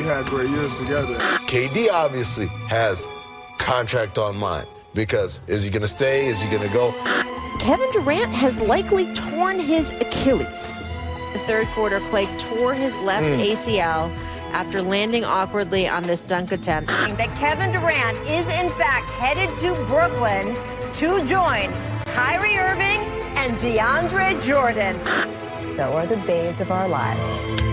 had great years together. KD obviously has contract on mind because is he going to stay? Is he going to go? Kevin Durant has likely torn his Achilles. The third quarter, Clay tore his left ACL after landing awkwardly on this dunk attempt. That Kevin Durant is in fact headed to Brooklyn to join Kyrie Irving and DeAndre Jordan. So are the bays of our lives.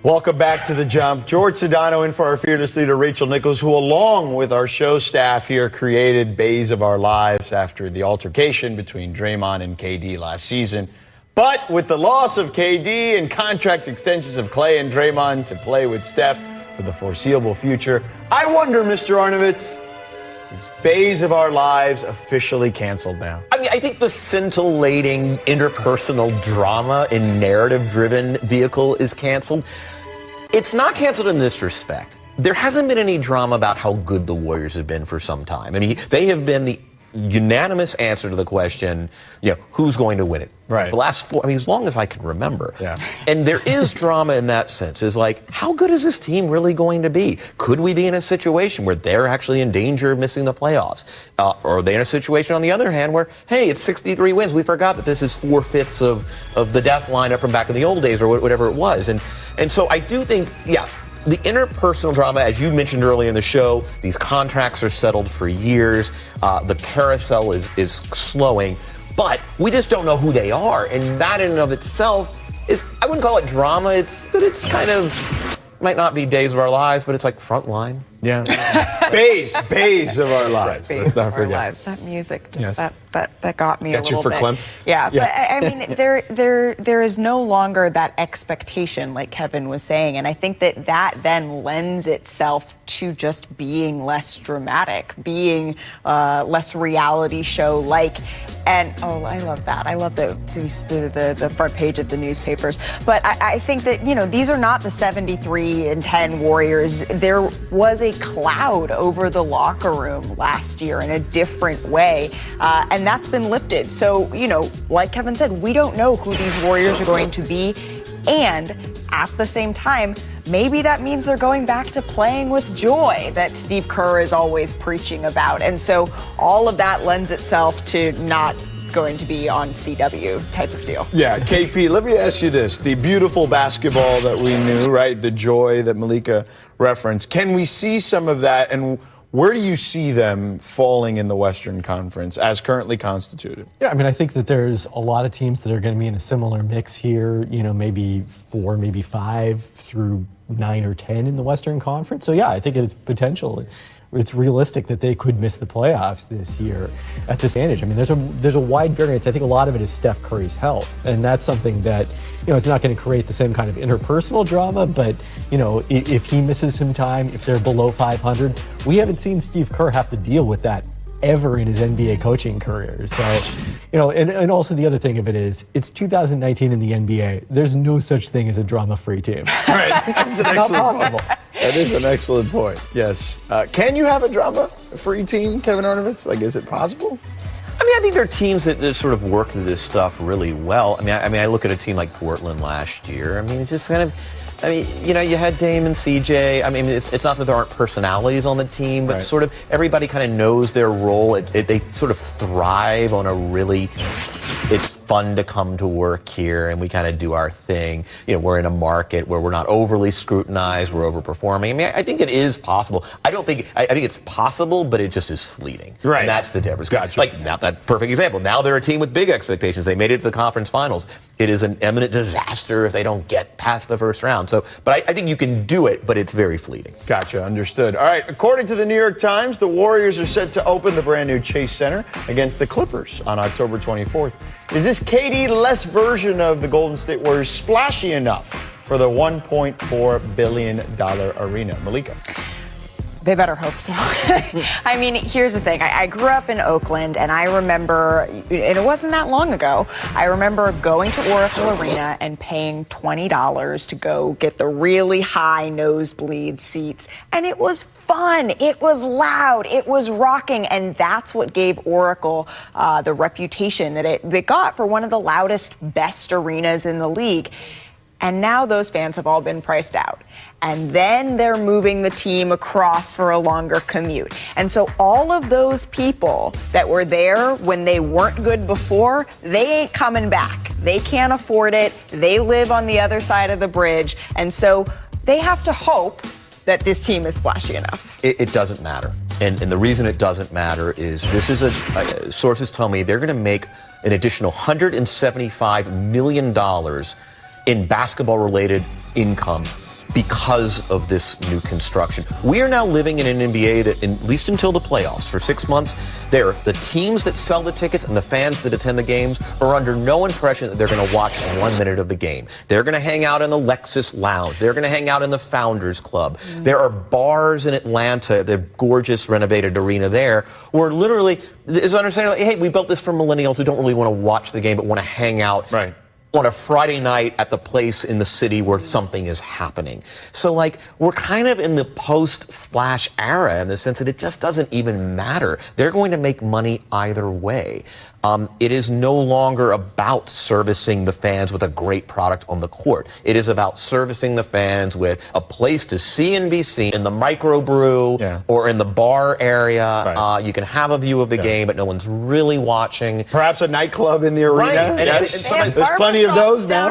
Welcome back to The Jump. George Sedano in for our fearless leader, Rachel Nichols, who along with our show staff here created Bays of Our Lives after the altercation between Draymond and KD last season. But with the loss of KD and contract extensions of Clay and Draymond to play with Steph for the foreseeable future, I wonder, Mr. Arnovitz, is Bays of Our Lives officially canceled now? I mean, I think the scintillating interpersonal drama in narrative-driven vehicle is canceled. It's not canceled in this respect. There hasn't been any drama about how good the Warriors have been for some time. I mean, they have been the unanimous answer to the question, who's going to win it? Right. The last four, as long as I can remember. Yeah. And there is drama in that sense. Is like, how good is this team really going to be? Could we be in a situation where they're actually in danger of missing the playoffs? Or are they in a situation, on the other hand, where, hey, it's 63 wins. We forgot that this is 4/5 of the death lineup from back in the old days or whatever it was. And so I do think, the interpersonal drama, as you mentioned earlier in the show, these contracts are settled for years. The carousel is slowing, but we just don't know who they are. And that in and of itself is, I wouldn't call it drama. It's kind of, might not be Days of Our Lives, but it's like Frontline. Yeah. Bays of Our Lives. Bays Let's not of Our forget. Lives. That music, just Yes. that got me Got a you little bit. verklempt? Yeah, Yeah. but I mean, there is no longer that expectation, like Kevin was saying, and I think that then lends itself to just being less dramatic, being less reality show like. And I love that. I love the front page of the newspapers. But I think that these are not the 73-10 Warriors. There was a cloud over the locker room last year in a different way, and that's been lifted. So like Kevin said, we don't know who these Warriors are going to be, and at the same time, maybe that means they're going back to playing with joy that Steve Kerr is always preaching about. And so all of that lends itself to not going to be on CW type of deal. Yeah, KP, let me ask you this. The beautiful basketball that we knew, right? The joy that Malika referenced. Can we see some of that? And where do you see them falling in the Western Conference as currently constituted? Yeah, I think that there's a lot of teams that are going to be in a similar mix here, maybe 4, maybe 5 through 9 or 10 in the Western Conference. So yeah, I think it's potential. It's realistic that they could miss the playoffs this year at this advantage. There's a wide variance. I think a lot of it is Steph Curry's health, and that's something that it's not going to create the same kind of interpersonal drama. But if he misses some time, if they're below 500, we haven't seen Steve Kerr have to deal with that ever in his NBA coaching career. So, and also the other thing of it is, it's 2019 in the NBA. There's no such thing as a drama-free team. Right, that's an excellent point. That is an excellent point, yes. Can you have a drama-free team, Kevin Arnovitz? Is it possible? I think there are teams that sort of work through this stuff really well. I look at a team like Portland last year. It's just kind of, you had Dame and CJ. It's not that there aren't personalities on the team, but sort of everybody kind of knows their role. They sort of thrive on a really, it's fun to come to work here and we kind of do our thing. We're in a market where we're not overly scrutinized, we're overperforming. I think it is possible. I think it's possible, but it just is fleeting. Right. And that's the difference. Gotcha. Now, that perfect example. Now they're a team with big expectations. They made it to the conference finals. It is an imminent disaster if they don't get past the first round. So, but I think you can do it, but it's very fleeting. Gotcha, understood. All right, according to the New York Times, the Warriors are set to open the brand new Chase Center against the Clippers on October 24th. Is this KD-less version of the Golden State Warriors splashy enough for the $1.4 billion arena? Malika. They better hope so. Here's the thing. I grew up in Oakland, and I remember, and it wasn't that long ago, I remember going to Oracle Arena and paying $20 to go get the really high nosebleed seats. And it was fun. It was loud. It was rocking. And that's what gave Oracle the reputation that it got for one of the loudest, best arenas in the league. And now those fans have all been priced out. And then they're moving the team across for a longer commute. And so all of those people that were there when they weren't good before, they ain't coming back. They can't afford it. They live on the other side of the bridge. And so they have to hope that this team is splashy enough. It doesn't matter. And the reason it doesn't matter is this is sources tell me they're going to make an additional $175 million in basketball-related income because of this new construction. We are now living in an NBA that, at least until the playoffs, for 6 months, the teams that sell the tickets and the fans that attend the games are under no impression that they're going to watch 1 minute of the game. They're going to hang out in the Lexus Lounge. They're going to hang out in the Founders Club. There are bars in Atlanta, the gorgeous renovated arena there, where literally is understanding, like, hey, we built this for millennials who don't really want to watch the game but want to hang out. Right. On a Friday night at the place in the city where something is happening. So, like, we're kind of in the post-splash era in the sense that it just doesn't even matter. They're going to make money either way. It is no longer about servicing the fans with a great product on the court. It is about servicing the fans with a place to see and be seen in the microbrew or in the bar area. Right. You can have a view of the game, but no one's really watching. Perhaps a nightclub in the arena. Right. And There's plenty of those now.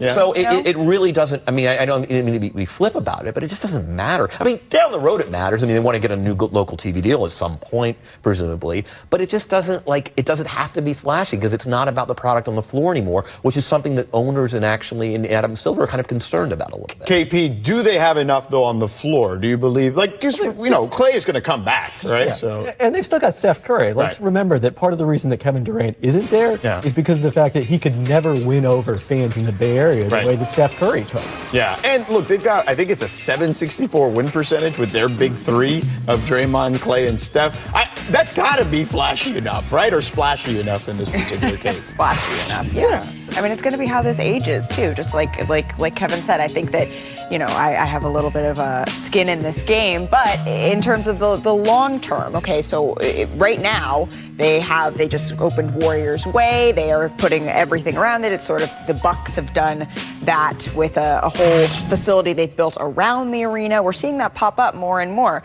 So it really doesn't, I mean, I don't mean to be flip about it, but it just doesn't matter. I mean, down the road it matters. I mean, they want to get a new local TV deal at some point, presumably, but it just doesn't, it doesn't have to be splashy because it's not about the product on the floor anymore, which is something that owners and Adam Silver are kind of concerned about a little bit. KP, do they have enough, though, on the floor? Do you believe? Because, Clay is going to come back, right? Yeah. So, and they've still got Steph Curry. Let's remember that part of the reason that Kevin Durant isn't there is because of the fact that he could never win over fans in the Bay Area the way that Steph Curry could. Yeah, and look, they've got, I think it's a 764 win percentage with their big three of Draymond, Clay, and Steph. That's got to be flashy enough, right? Or splashy enough in this particular case. Splashy enough, yeah. I mean, it's going to be how this ages, too. Just like Kevin said, I think that, I have a little bit of a skin in this game, but in terms of the long term, okay, so right now they just opened Warriors Way. They are putting everything around it. It's sort of the Bucks have done that with a whole facility they've built around the arena. We're seeing that pop up more and more.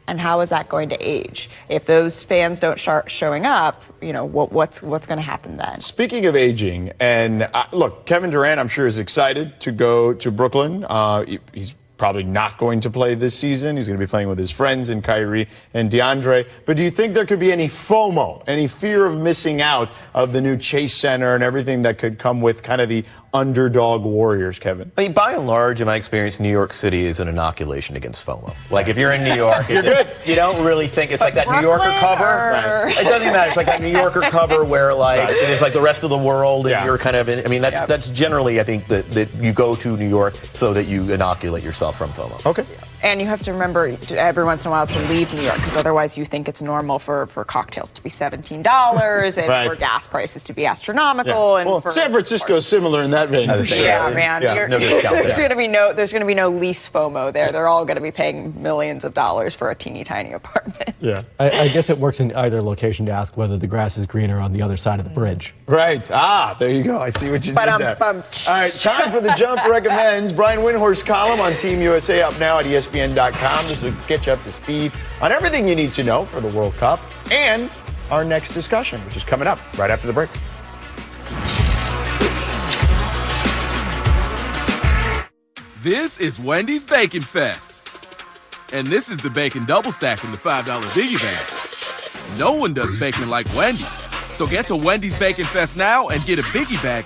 And how is that going to age? If those fans don't start showing up, what's going to happen then? Speaking of aging, and look, Kevin Durant, I'm sure, is excited to go to Brooklyn. He's probably not going to play this season. He's going to be playing with his friends and Kyrie and DeAndre. But do you think there could be any FOMO, any fear of missing out of the new Chase Center and everything that could come with kind of the underdog Warriors, Kevin? I mean, by and large, in my experience, New York City is an inoculation against FOMO. Like, if you're in New York, you're good. You don't really think it's like that New Yorker cover. It doesn't matter. It's like that New Yorker cover where, it's like the rest of the world, and you're kind of in. I mean, that's generally, I think, that you go to New York so that you inoculate yourself from FOMO. Okay. And you have to remember every once in a while to leave New York, because otherwise you think it's normal for cocktails to be $17 and for gas prices to be astronomical. Yeah. And San Francisco's similar in that vein. Man. Yeah. No discount there's going to be no lease FOMO there. They're all going to be paying millions of dollars for a teeny tiny apartment. Yeah. I guess it works in either location to ask whether the grass is greener on the other side of the bridge. Right. There you go. I see what you did there. All right, time for the Jump Recommends. Brian Windhorst's column on Team USA up now at ESPN.com. This will get you up to speed on everything you need to know for the World Cup and our next discussion, which is coming up right after the break. This is Wendy's Bacon Fest. And this is the bacon double stack in the $5 Biggie Bag. No one does bacon like Wendy's. So get to Wendy's Bacon Fest now and get a Biggie Bag